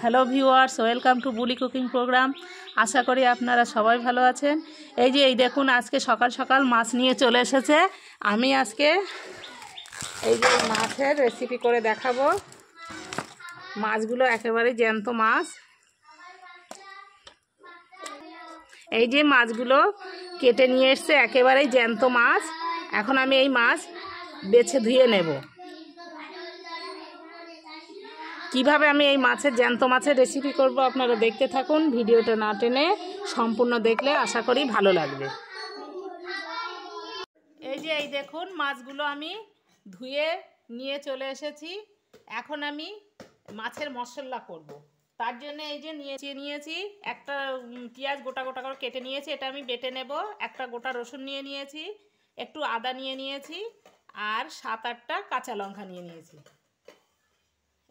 Hello viewers, welcome to Buli cooking programme. আশা করি আপনারা সবাই ভালো আছেন। এই দেখুন, আজকে সকাল সকাল মাছ নিয়ে চলে এসেছে। আমি আজকে এই যে মাছের রেসিপি করে দেখাবো। মাছগুলো একেবারে জ্যান্ত মাছ। এই যে মাছগুলো কেটে নিয়ে এসছে, একেবারেই জ্যান্ত মাছ। এখন আমি এই মাছ বেছে ধুয়ে নেব। কিভাবে আমি এই জ্যান্ত মাছের রেসিপি করব আপনারা দেখতে থাকুন। ভিডিওটা না টেনে সম্পূর্ণ দেখলে আশা করি ভালো লাগবে। এই দেখুন, মাছগুলো আমি ধুয়ে নিয়ে চলে এসেছি। এখন আমি মাছের মশলা করব। তার জন্য এই যে নিয়েছি একটা পেঁয়াজ গোটা গোটা করে কেটে নিয়েছি, এটা আমি বেটে নেব। একটা গোটা রসুন নিয়ে নিয়েছি, একটু আদা নিয়ে নিয়েছি, আর 7-8টা কাঁচা লঙ্কা নিয়ে নিয়েছি।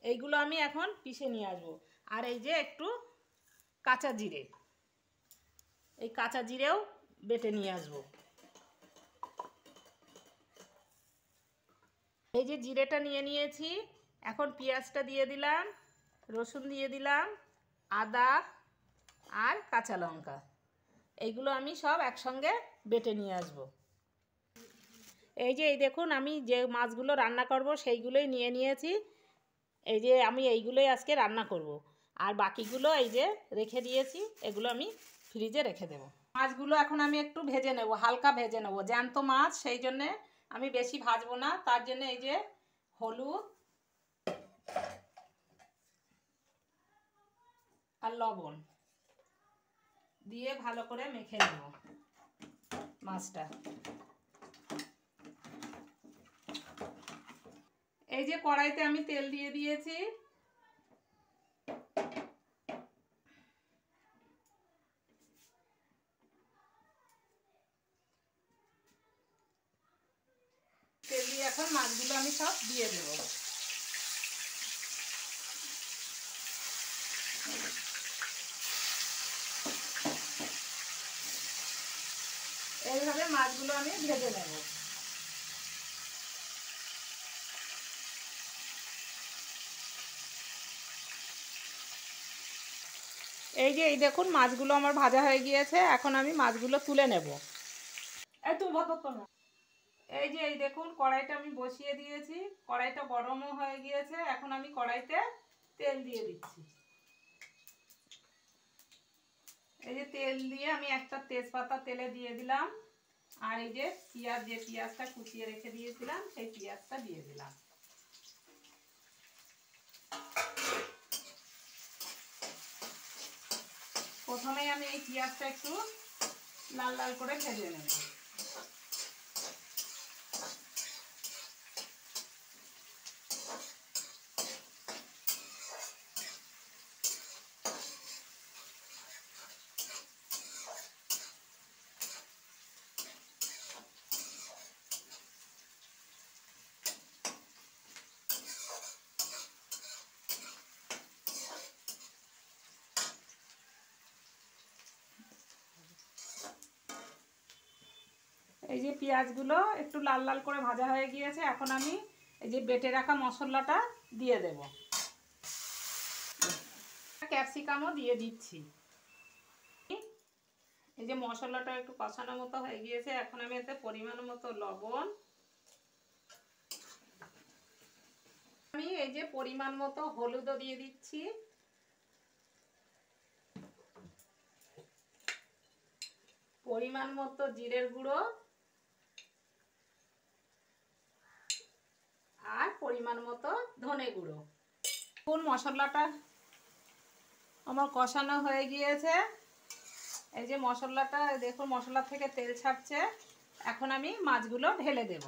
এইগুলো আমি এখন পিষে নিয়ে আসবো। আর এই যে একটু কাঁচা জিরে, এই কাঁচা জিরেও বেটে নিয়ে আসবো। এই যে জিরেটা নিয়ে নিয়েছি, এখন পেঁয়াজটা দিয়ে দিলাম, রসুন দিয়ে দিলাম, আদা আর কাঁচা লঙ্কা, এইগুলো আমি সব একসঙ্গে বেটে নিয়ে আসবো। এই দেখুন, আমি যে মাছগুলো রান্না করব সেইগুলোই নিয়ে নিয়েছি। এই যে আমি এইগুলোই আজকে রান্না করব, আর বাকিগুলো এই যে রেখে দিয়েছি, এগুলো আমি ফ্রিজে রেখে দেব। মাছগুলো এখন আমি একটু ভেজে নেব, হালকা ভেজে নেব। জ্যান্ত মাছ, সেই জন্যে আমি বেশি ভাজবো না। তার জন্য এই যে হলুদ আর লবণ দিয়ে ভালো করে মেখে নেব মাছটা। এই যে কড়াইতে আমি তেল দিয়ে দিয়েছি। তেল দিয়ে এখন মাছগুলো আমি সব দিয়ে দেব। এইভাবে মাছগুলো আমি ভেজে নেব। এই দেখুন, মাছগুলো আমার ভাজা হয়ে গিয়েছে। এখন আমি মাছগুলো তুলে নেব। এই দেখুন, কড়াইটা আমি বসিয়ে দিয়েছি, কড়াইটা গরমও হয়ে গিয়েছে। এখন আমি কড়াইতে তেল দিয়ে দিচ্ছি। এই যে তেল দিয়ে আমি একটা তেজপাতা তেলে দিয়ে দিলাম, আর এই যে পেঁয়াজটা কুচিয়ে রেখে দিয়েছিলাম সেই পেঁয়াজটা দিয়ে দিলাম। প্রথমেই আমি এই পেঁয়াজটা একটু লাল লাল করে ভেজে নেব। এই যে পেঁয়াজগুলো একটু লাল লাল করে ভাজা হয়ে গিয়েছে। এখন আমি এই যে বেটে রাখা মশলাটা দিয়ে দেব। ক্যাপসিকামও দিয়ে দিচ্ছি। এই যে মশলাটা একটু কষানো মতো হয়ে গিয়েছে, এখন আমি এতে পরিমাণ মতো লবণ, আমি এই যে পরিমাণ মতো হলুদও দিয়ে দিচ্ছি, পরিমাণ মতো জিরের গুঁড়ো, আর পরিমাণ মতো ধনে গুঁড়ো। কোন মশলাটা আমার কষানো হয়ে গিয়েছে। এই যে মশলাটা দেখুন, মশলা থেকে তেল ছাড়ছে। এখন আমি মাছগুলো ঢেলে দেব।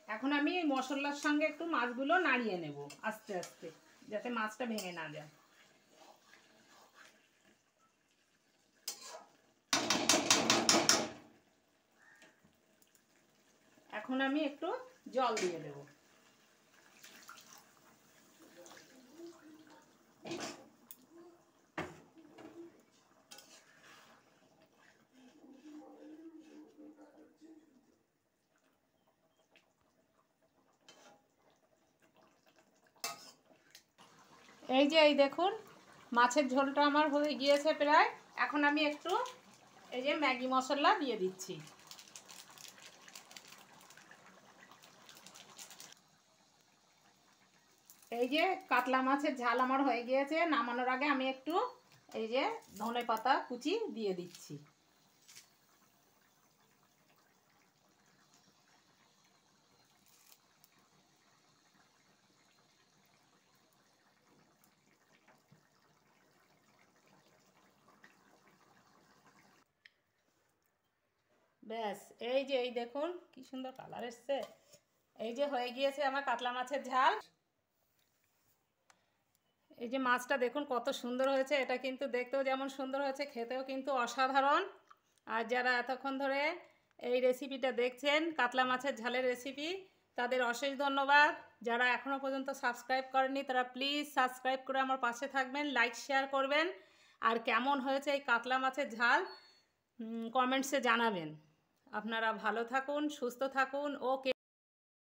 এখন আমি এই মশলার সঙ্গে একটু মাছগুলো নাড়িয়ে নেব আস্তে আস্তে, যাতে মাছটা ভেঙে না যায়। এখন আমি একটু জল দিয়ে দেব। এই যে এই দেখুন মাছের ঝোলটা আমার হয়ে গিয়েছে প্রায়। এখন আমি একটু এই যে ম্যাগি মশলা দিয়ে দিচ্ছি। এই যে কাতলা মাছের ঝাল আমার হয়ে গিয়েছে। নামানোর আগে আমি একটু এই যে ধনেপাতা কুচি দিয়ে দিচ্ছি। ব্যাস এই যে এই দেখুন কি সুন্দর কালার এসছে। এই যে হয়ে গিয়েছে আমার কাতলা মাছের ঝাল। এই যে মাছটা দেখুন কত সুন্দর হয়েছে। এটা কিন্তু দেখতেও যেমন সুন্দর হয়েছে, খেতেও কিন্তু অসাধারণ। আর যারা এতক্ষণ ধরে এই রেসিপিটা দেখছেন, কাতলা মাছের ঝালের রেসিপি, তাদের অশেষ ধন্যবাদ। যারা এখনও পর্যন্ত সাবস্ক্রাইব করেননি তারা প্লিজ সাবস্ক্রাইব করে আমার পাশে থাকবেন, লাইক শেয়ার করবেন। আর কেমন হয়েছে এই কাতলা মাছের ঝাল কমেন্টসে জানাবেন। আপনারা ভালো থাকুন, সুস্থ থাকুন। ওকে।